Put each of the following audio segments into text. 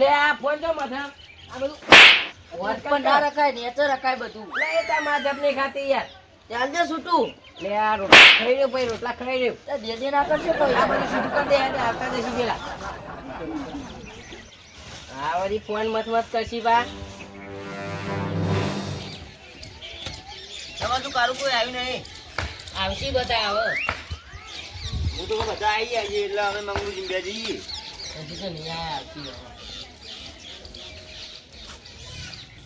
અલે આ ફોન જો માથા આ બધું વાત પણ ના રખાય ને તો રખાય બધું લે એ તા માધબ ની ખાતી યાર ચાલ દે છૂટું લે આ રોટલા ખાઈ રહ્યો ભાઈ રોટલા ખાઈ રહ્યો તે દે ના કરશે તો આ બધું સીધું કરી દે હેડે આવતા જઈશું પેલા આ વળી ફોન મત કરશી બા તમારું કારું કોઈ આવ્યું નહીં આવશી બધા આવે હું તો બધા આવી ગયા છે એટલે અમે મંગળું જીમ્યા જઈએ હજી તો નહીં આયા આવશી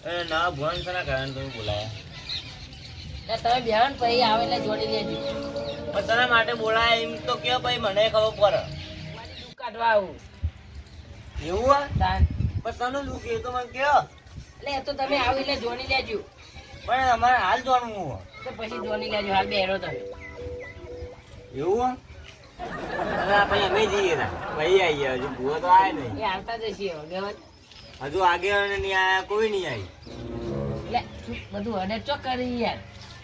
અને ના ભણ છે કારણ તમે બોલાયા તમે બેહન પછી આવે એટલે જોડી લેજો પણ તને માટે બોલાયા એમ તો કયો ભાઈ મને ખબર પડે દુઃખ કાઢવા આવું એવું હા તાન પણ તને દુઃખ એ તો મને કયો એટલે એ તો તમે આવો એટલે જોડી લેજો પણ અમારે હાલ જોવાનું હોય તો પછી જોડી લેજો હાલ બેરો તમે એવું હા પછી અમે જઈએ ના ભાઈ આવીએ હજુ ભૂવો તો આવે નહીં એ આવતા જશે હવે હજુ આગળ નહીં આયા કોઈ નહીં આવી એટલે બધું હડે ચો કરી યાર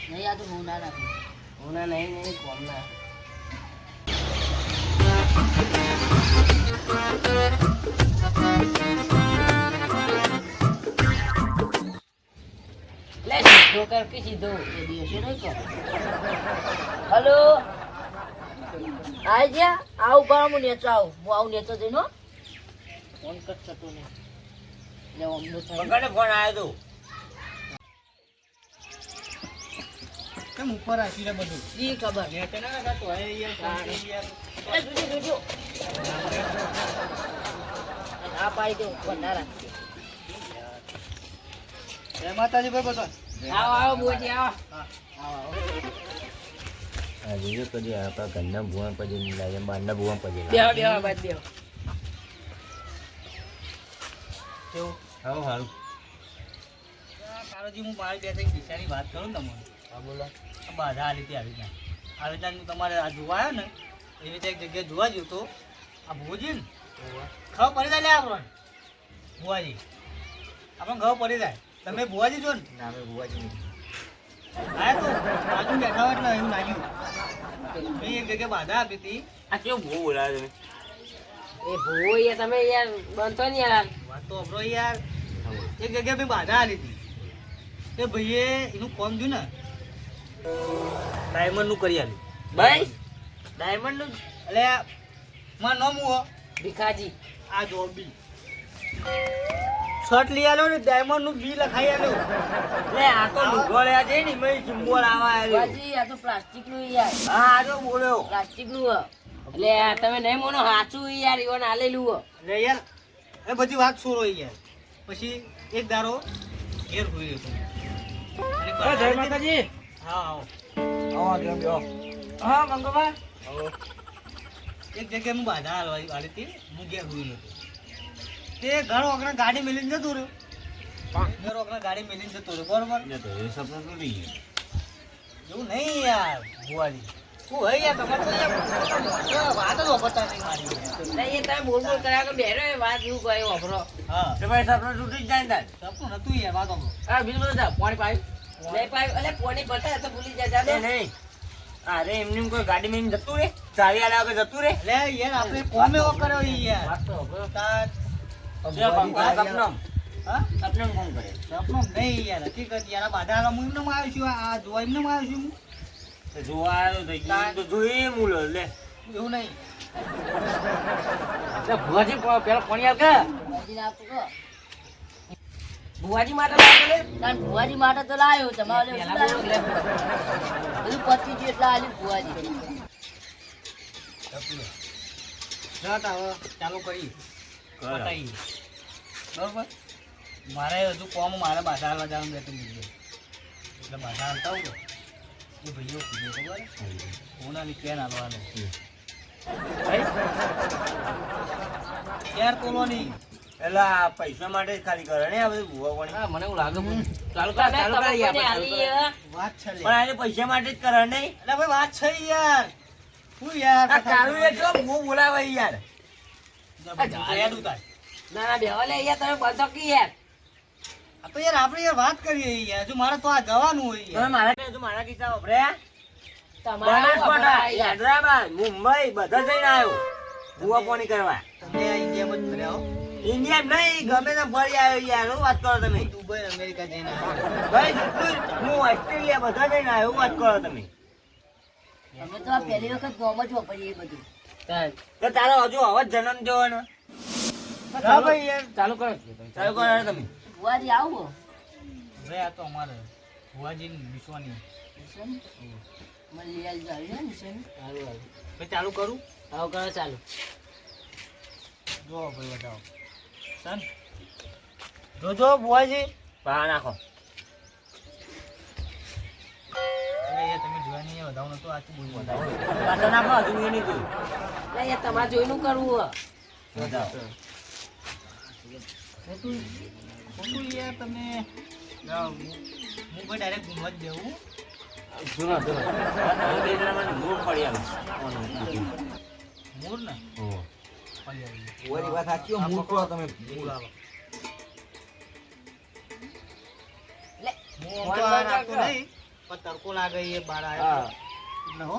નહીં આ તો હું ના રાખું હોના નહીં કોમના લે સીધો કર કે સીધો એ દિવસે નહીં કહો હલો આઈ ગયા આવું બા હું નેચો આવું હું આવું નેચો જઈને હો. ફોન કર થતો ને લે અમનો થાય પકડને ફોન આવ્યો તો કેમ ઉપર રાખી રે બધું જી ખબર નેચે ના થતું હોય યાર એ જોજો આ પાડી દે ઉપર ના રાખી જય માતાજી ભાઈ બધા આવો બોજી આવો આજે જો કદી આપણા ઘરના ભૂવા પછી લાગે બહારના ભૂવા પછી બેહો બાદ બેહો કેવું સારું સારું કારોજી હું મારી બે ત્રણ દિશાની વાત કરું ને તમને હા બોલો આ બાધા આ રીતે આવી જાય આવી રીતના તમારે આ જોવા આવ્યો ને એવી રીતે એક જગ્યાએ જોવા ગયો તો આ ભૂજી ને ખબર પડી જાય લે આપણને ભુવાજી આપણને ખબર પડી જાય તમે ભુવાજી છો ને નામે ભૂવાજી હા તો બાજુ બેઠા હોય એટલે એવું લાગ્યું મેં એક જગ્યાએ બાધા આપી હતી આ કેવું ભૂવો બોલાવે તમે એ ભૂવો યાર તમે યાર બનતો ને યાર વાત તો અભરો યાર એક જગ્યાએ મેં બાધા આલી હતી એ ભાઈએ એનું કોમ જોયું ને ડાયમંડનું કરી આલ્યું ભાઈ ડાયમંડનું એટલે મારું નામ હું હો ભીખાજી આ જો બી શર્ટ લઈ આલ્યો ને ડાયમંડનું બી લખાઈ આલ્યો લે આ તો લુગો લેવા જઈ ને મેં સિમ્બોલ આવા આવ્યો બાજી આ તો પ્લાસ્ટિક નું યાર હા આ જો બોલ્યો પ્લાસ્ટિક નું એટલે આ તમે નહીં મોનો હાચું યાર ઈવન આલેલું હો એટલે યાર એ બધી વાત છોડો યાર પછી એક દારો ઘેર હોઈ રહ્યો જય માતાજી હા આવો હા મંગોબા એક જગ્યાએ હું બાધા આલી હતી હું ઘેર હોઈ રહ્યો તે ઘર વગર ગાડી મેલીને જતો રહ્યો ઘર વગર ગાડી મેલીને જતો રહ્યો બરોબર સપનું તૂટી ગયું એવું નહીં યાર ભુવાજી શું હે યાર તમારે તો યાર વાત જ વાપરતા નહીં મારી એટલે એ તમે બોલ કર્યા કે બેરો એ વાત એવું કર્યો વાપરો હા તો ભાઈ સપનું તૂટી જ જાય ને તાર સપનું નતું યાર વાત વાપરો હા બીજું બધું જા પાણી પાયું નહીં પાયું એટલે પાણી બતા તો ભૂલી જા એ નહીં અરે એમની કોઈ ગાડી મેં જતું રે ચાવી આલ્યા વગર જતું રે એટલે યાર આપણે કોમે એવો કર્યો યાર વાત તો વાપરો તાર સપનમ હા સપનમ કોણ કરે સપનું નહીં યાર હકીકત યાર આ બાધા હું એમને આવ્યો છું આ જોવા એમને આવ્યો છું હું જોવા આવ્યો તો ઈ તો જોઈએ મુલો લે એવું નહીં એટલે ભુવાજી પેલા પાણી આલ કે બાજી ના આપું કહો ભુવાજી માટે લાગે લે તાર ભુવાજી માટે તો લાયો તમારે પેલા શું બોલ લાયો? બધું પચી ગયું એટલે આલ્યું ભુવાજી રાત હવે ચાલુ કરી બતાવી બરોબર મારે હજુ કોમ મારે બાધા હાલવા જવાનું બેઠું બીજું એટલે બાધા હાલતા હોય એ ભાઈઓ કીધું ખબર કોનાની કેન હાલવાનો ક્યાર તોલો નહીં પેલા પૈસા માટે જ ખાલી કરે ને આ બધું ભૂવા પાણી હા મને એવું લાગે ચાલુ કર યાર વાત છે લે. પણ આને પૈસા માટે જ કરે નહીં એટલે ભાઈ વાત છે યાર શું યાર આ ચાલુ એ જો હું બોલાવે યાર યાદ ઉતાર ના ના બેહો લે યાર તમે બંધો કી યાર આ તો યાર આપણે યાર વાત કરીએ યાર હજુ મારે તો આ જવાનું હોય તમે યાર મારા કિસ્સા વાપર્યા તમારા બનાસકાંઠા હૈદરાબાદ મુંબઈ બધા જઈને આવ્યો ભૂવા પાણી કરવા તમે આ ઇન્ડિયામાં જ ફર્યા હો ઇન્ડિયા નહીં ગમે તે ફરી આવ્યો યાર શું વાત કરો તમે દુબઈ અમેરિકા જઈને આવ્યો. ભાઈ હું ઓસ્ટ્રેલિયા બધા જઈને આવ્યો વાત કરો તમે અમે તો આ પહેલી વખત ગામમાં જ વાપરીએ એ બધું. તો તારો હજુ હવે જ જન્મ જોવો ને હા ભાઈ યાર ચાલુ કરો ચાલુ કરો યાર તમે ભુવાજી આવો. ભાઈ આ તો અમારે ભુવાજીની વિશ્વાની. નિશાન? મને લઈ આવજો, આવી જાય નિશાન? ભાઈ ચાલુ કરું? આવો કરો ચાલુ જો ભાઈ બતાવો સન જોજો ભુવાજી. પા નાખો અરે યાર તમે જોયા નહીં વધાવ નતો આચું બોલ્યું પાછા નાખો હજુ મેં નહીં જોયું એટલે યાર તમારે જોઈનું કરવું હે. બતાવો. ખોટું યાર તમે જાઓ, હું ભાઈ ડાયરેક્ટ ઘૂમવા જ દેવું. જૂનો જૂનો હવે બે જણામાં મૂળ પડી આવે મૂળ ને ઓહો. પડી આવી. ઓરી વાત સાચી હો, મૂળ કહો તમે મૂળ આવો. લે, હું આમ તો આ રાખતો નહીં, પણ તડકો લાગે એ બહાર આવ્યો એટલે હો.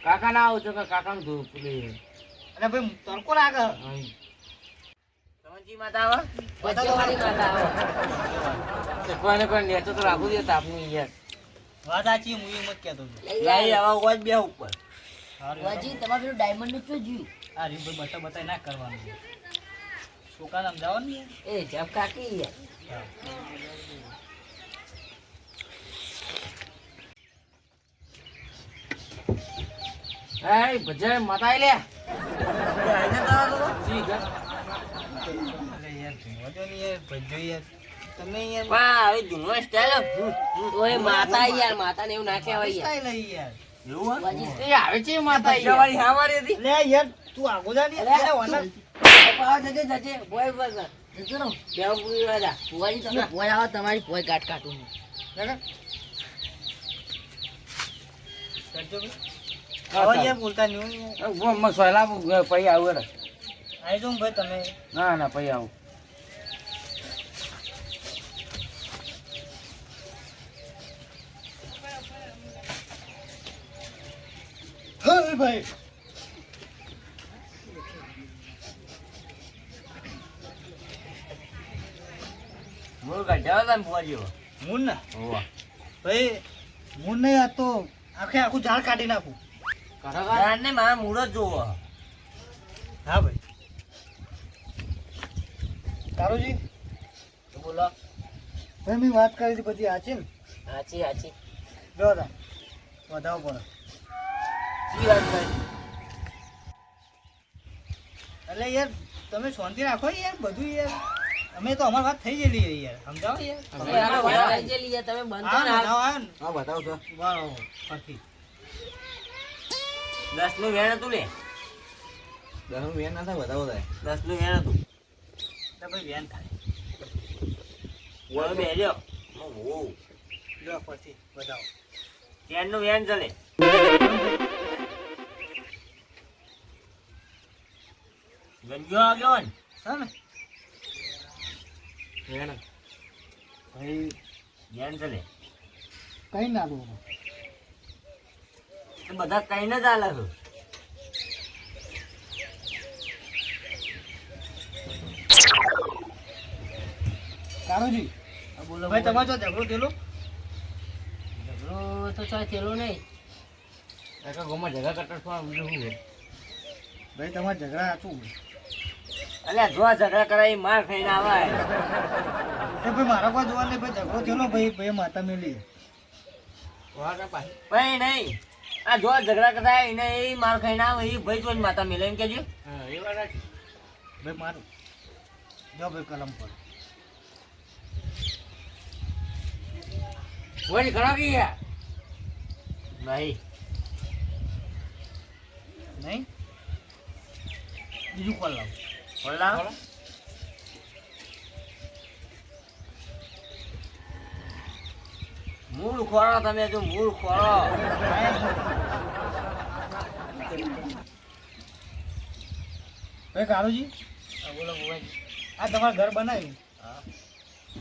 કાકા ના આવું છો કે કાકા નું ધૂપ પેલી અને ભાઈ તડકો લાગે. સમજી માતા આવા વચ્ચેવાળી માતા આવો. તો કોઈને કોઈ નેચો તો રાખવું જોઈએ તાપનું યાર. વાત સાચી, હું એમ જ કહેતો હતો. લઈ લાઈ આવો. આવા કોઈ બે ઉપર સારું ભુવાજી, તમારે પેલું ડાયમંડ નું શું જોયું? આ રીત ભાઈ બતા બતાય ના કરવાનું. છોકરાને સમજાવો ને યાર. એ જબ કાકી યાર. એ ભજે માતા આઈ લે આઈને તારા તો જી ઘર. અરે યાર જોજો ને યાર ભજો યાર તમે યાર વાહ હવે જૂનો સ્ટાઈલ ઓય માતા યાર માતા ને એવું ના કહેવાય યાર. સ્ટાઈલ આવી યાર. એવું હે ભુવાજી, એ આવે છે માતા યાર. પૈસાવાળી હા મારી હતી લે યાર તું આગો જા ને અરે, અરે વાના. પાવ જજે જજે બોય બોય જજો રહો. બેવ પૂરી વાજા. ભુવાજી, તમે ભોય આવો, તમારી ભોય ગાંઠ કાઢું હું. કરજો ભાઈ. હવે યાર બોલતા નહીં યાર. મ સોયલા પૈ આવું રે. આવી જાઉં ભાઈ તમે. ના ના પૈ આવું. હા ભાઈ. મૂળ કાઢ્યા હતા ને ફોજીઓ મૂન ને ઓવા ભાઈ મૂન નહીં, આ તો આખે આખું ઝાડ કાઢી નાખું. યાર ને મારા મૂળ જ જોવો હા ભાઈ. કારુજી બોલો. ભાઈ મેં વાત કરી હતી બધી આચી ને હાચી હાચી. જો તા વધાવો પડે. ઈ વાત કરી. એટલે યાર તમે શાંતિ રાખો યાર, બધું યાર અમે તો અમારી વાત થઈ ગયેલી છે યાર, સમજાવો યાર. યાર વાત થઈ ગયેલી યાર, તમે બંધ હા કરો ને. બતાવો આવ્યો ને. હા બતાવો છો બરાબર ફરતી. 10 નું વેણ હતું લે 10 નું વેન ના થાય બતાવો થાય 10 નું વેણ હતું તો ભાઈ વેન થાય. ઓળો બેલ્યો ઓ જો ફરતી બતાવો. 10 નું વેણ ચલે ગંજો આવ્યો ને હા ને વેણ ભાઈ વેણ ચલે કઈ ના દો. એ બધા કઈને જ આલે છે કારુજી બોલો ભાઈ તમારો જો ઝઘડો થયેલો. ઝઘડો તો ચાલ થયેલો નહીં. કાકા ગોમાં જગા કટર શું બીજું શું છે? ભાઈ તમારા ઝઘડા શું? અલ્યા જો ઝઘડા કરાય માર ખાઈને આવાય એ ભાઈ મારા કોઈ જોવા નહીં, ભાઈ ઝઘડો થયેલો ભાઈ ભાઈ માતા મેલી. ભાઈ નહીં આ જો ઝઘડા કરાય એને એ માર ખાઈને આવે એ ભાઈ તો જ માતા મેલે એમ કેજો હા એ વાત સાચી. ભાઈ મારું જો ભાઈ કલમ પર. વળી ઘણા કી ગયા. નહીં નહીં બીજું કોલ લાવ. બોલા મૂળ ખોળો તમે જો મૂળ ખોળો ભાઈ કારુજી બોલો ભુવાજી. આ તમારું ઘર બનાવ્યું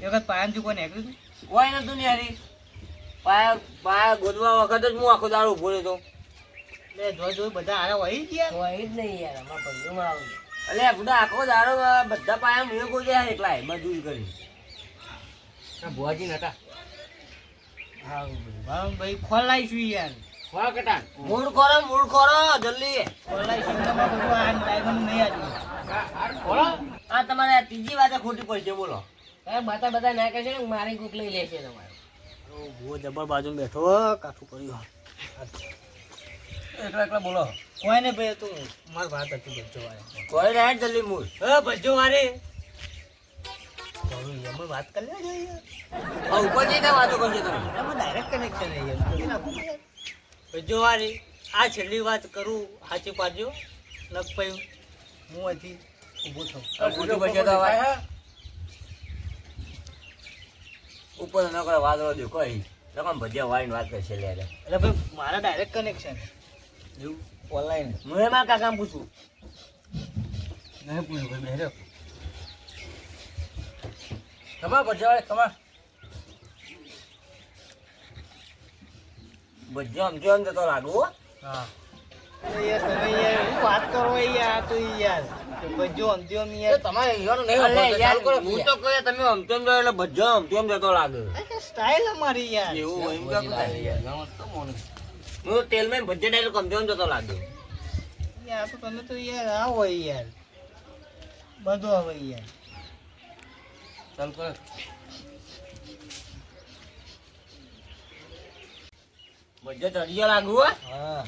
એ વખત પાયાથી કોઈ નીકળ્યું હતું? કોઈ નતું ને હરી પાયા પાયા ગોદવા વખત જ હું આખો દાડો ઉભો રહ્યો એટલે જો બધા આરા હોય જ યાર. કોઈ જ નહીં યાર અમારા ભાઈઓમાં આવું. અલ્યા બુડા આખો દાડો બધા પાયા મુએ ગોજ્યા એકલાય મજૂરી કરી. ભુવાજી નતા હા ભાઈ ખોલાઈશું યાર. ખોળા કટા મૂળ ખોરો જલ્દી. ખોલાઈશું તમે બધું આ ડાયમંડ નહીં આવ્યું. ખોળા આ તમારે આ ત્રીજી વાતે ખોટી પડશે બોલો. બધા બધા ના કહે છે ને મારી કુક લઈ લેશે તમારે. બહુ જબર બાજુ બેઠો કાઠું કર્યું. એકલા બોલો. કોઈ ને ભાઈ તું મારી વાત હતી બચ્ચો વાળે. કોઈ રહે જલ્દી મૂળ. બચ્ચો વાળે અમે વાત કરી લે જોઈએ. ઉપર જઈને વાતો કરજો તમે. એમાં ડાયરેક્ટ કનેક્શન રહી બચ્ચો વાળે આ છેલ્લી વાત કરું સાચી પાડજો. નક પઈ હું અહીંથી ઊભો છું. ખોટી પડશે તો હવે ઉપર ન કરે વાદળો દો કોઈ રકમ ભજીયા વાળીને વાત કરશે લે. એટલે ભાઈ મારા ડાયરેક્ટ કનેક્શન એવું ઓનલાઈન હું એમાં કાકા પૂછું નહીં પૂછ્યું ભાઈ બેહરો તમાર ભજવાળે તમાર ભજીયા આમ જો આમ જતો લાગુ હો. હા યાર તમે યાર શું વાત કરો યાર તો યાર બચ્ચો અંતિમ યાર તમારે ઈવાનું નહીં અલે વાપરતા. યાર ચાલુ કરો હું તો કહે તમે અમતેમ જો એટલે ભજીયા અમતેમ જતો લાગે. સ્ટાઇલ અમારી યાર. એવું એમ કાં થાય? ગણો તો મોને. હું તેલમાં ભજીયા ડાયરેક્ટ અમતેમ જતો લાગે. યાર તો તમે તો યાર આ હોય યાર બધું આવે યાર. ચાલુ કરો ભજીયા ચડિયા લાગુ હો. હા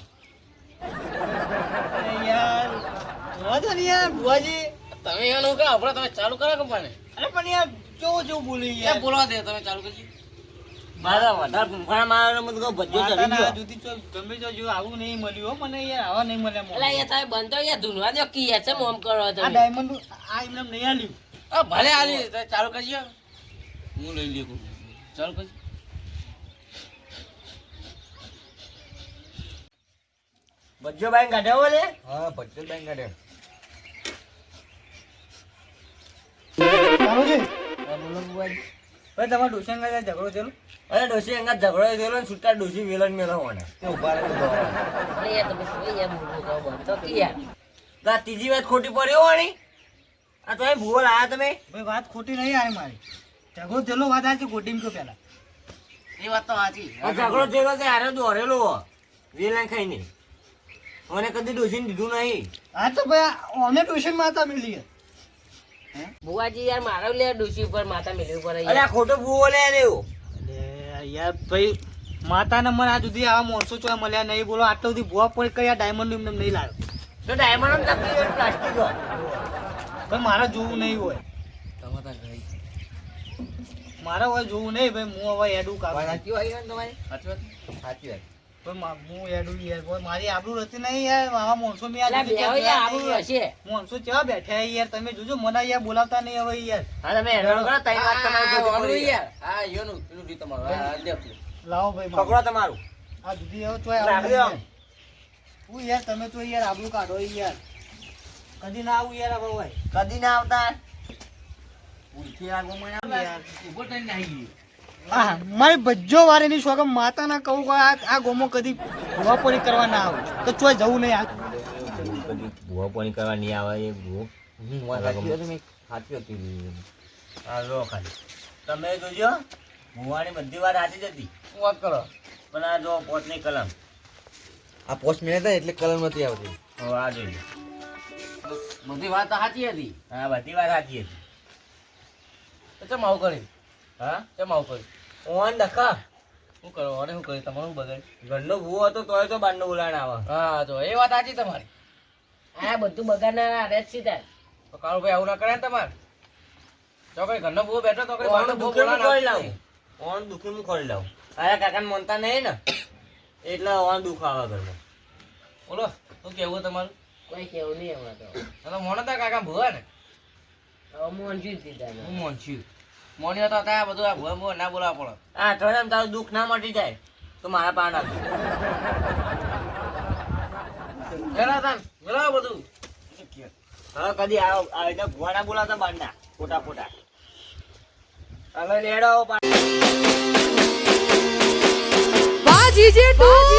અરે યાર જોવા દો ને યાર બુઆજી. તમે ઈવાનું કે આપણે તમે ચાલુ કરો કંપાને અરે પણ યાર જોવો જેવું બોલી યાર યાર. બોલવા દે તમે ચાલુ કરજો. મારા વધારે ભૂંફાણા મારવાનો મતલબ ભજીયો ચડી માતાના ગયો. જુદી ચો ગમે તો જો આવું નહીં મળ્યું હો મને યાર આવા નહીં મળ્યા મને. અલા યાર તમે બંધ તો યાર ધૂનવા દો કી યાર છે મોમ કરો આ તમે. ડાયમંડ આ એમને નહીં આલ્યું. આ ભલે આલી તમે ચાલુ કરજો હું લઈ લેવું ચાલુ કરજો. ભજીયો બાઈ કાઢ્યો લે. હા ભજ્જલ બેંક કાઢે. ચાલો છે ભાઈ તમારા ડોસા અંગા ઝઘડો થયેલો. અરે ડોશી અંગા ઝઘડો થયેલો ને છૂટા ડોશી વેલણ મેલો હોને. તે ઉભા રહે તો અરે યાર તમે શું યાર મૂકવું કહો બંધ તો કી યાર. તો આ ત્રીજી વાત ખોટી પડી હોવાની. આ તમે ભૂગોળ આયા તમે. ભાઈ વાત ખોટી નહીં આવી મારી. ઝઘડો થયેલો વાત આ છે ગોટીમ તો પહેલા. એ વાત તો સાચી. આ ઝઘડો થયેલો તે હારે દોરેલો હો. વેલણ ખાઈને. મને કદી ડોશીને દીધું નહીં. હા તો ભાઈ અમે ટ્યુશન માં હતા મિલી. બુવાજી યાર મારો લે ડોશી ઉપર માથા મેળવી પડે અરે યાર. આ ખોટો ભૂવો લે દેવો. અરે યાર ભાઈ માતાને મને આ સુધી આવા માણસો ચોય મળ્યા નહીં. બોલો આટલા સુધી ભૂવા પડી કયા ડાયમંડ એમને નહીં લાવ્યો. તો ડાયમંડ તકલીફ પ્લાસ્ટિક હોય. ભાઈ મારે જોવું નહીં હોય. તમારા ગઈ મારે હવે જોવું નહીં ભાઈ. હું હવે એડું વાત કાઢું. સાચી હોય ને તમારી? સાચી વાત સાચી વાત. હું એડું યાર ભાઈ મારી આબરૂ રહેતી નહીં યાર. આવા માણસો મેં અલા બે યાર આવું હશે. માણસો કેવા બેઠા યાર. તમે જોજો મને યાર બોલાવતા નહીં હવે યાર. હા તમે હેરાન કરો ત્રણ વાત તમારી ખોટી પડી. યાર આ ઈવાનું પેલું રી તમારું આ લે પેલું. લાવો ભાઈ મારું. પકડો તમારું. આ જુદી હવે ચોય આવું રાખજો. નહીં યાર. હું યાર તમે તો યાર આબરૂ કાઢો યાર. કદી ના આવું યાર હવે ભાઈ. કદી ના આવતા. ભૂલથી આગો મને આમ યાર ઉભો થઈને નાહી ગયો. હા મારી ભજ્જો વાળીની શોખ માતાના કહું કે આ ગોમો કદી ભૂવાપોરી કરવા ના આવે તો ચોય જવું નહીં. કદી ભૂવા પાણી કરવા નહીં આવે એ ભૂવો. વાત સાચી હતી મેં સાચી હતી. હા જો ખાલી તમે જોજો ભૂવાની બધી વાત સાચી જ હતી. શું વાત કરો પણ આ જો પોતની કલમ. આ પોસ્ટ મેં હતા એટલે કલર નથી આવતી. હવે આ જોજો. બધી વાત તો સાચી હતી. હા બધી વાત સાચી હતી. તો ચમ આવું કરી હા ચમ આવું કરી ઓન ડખા શું કરો અને શું કરી તમારું બગાડ. ઘરનો ભૂવો હતો તોય તો બારનો બોલાણ આવે. હા તો એ વાત સાચી તમારી. આ બધું બગાડનારા આરે જ સીધા. તો કાળુભાઈ આવું ના કરે ને તમારે. તો કઈ ઘરનો બહુ બેઠો તો કઈ ઓન બહારનો બહુ દુખે હું બોલાવા ખોલી ના લાવું. ઓન દુખે હું ખોલી લાવું. આયા કાકાને મનતા નહીં ને એટલે ઓન દુખ આવે ઘરમાં. બોલો શું કેવું તમારું. કોઈ કેવું નહીં એમાં તો. તમે મોનો તા કાકા ભૂવા ને હવે મોન શું સીધા હું મોન છું. મોની હતો ત્યાં બધું આ ભૂવા ભૂવા ના બોલાવા પડે. હા તો એમ તારું દુઃખ ના મટી જાય તો મારા પાન આપજો. જરા તાન જરા બધું હવે કદી આ રીતે ભૂવા ના બોલાવતા બારના ફોટા ફોટા. હવે લેડો વાહ જીજે તું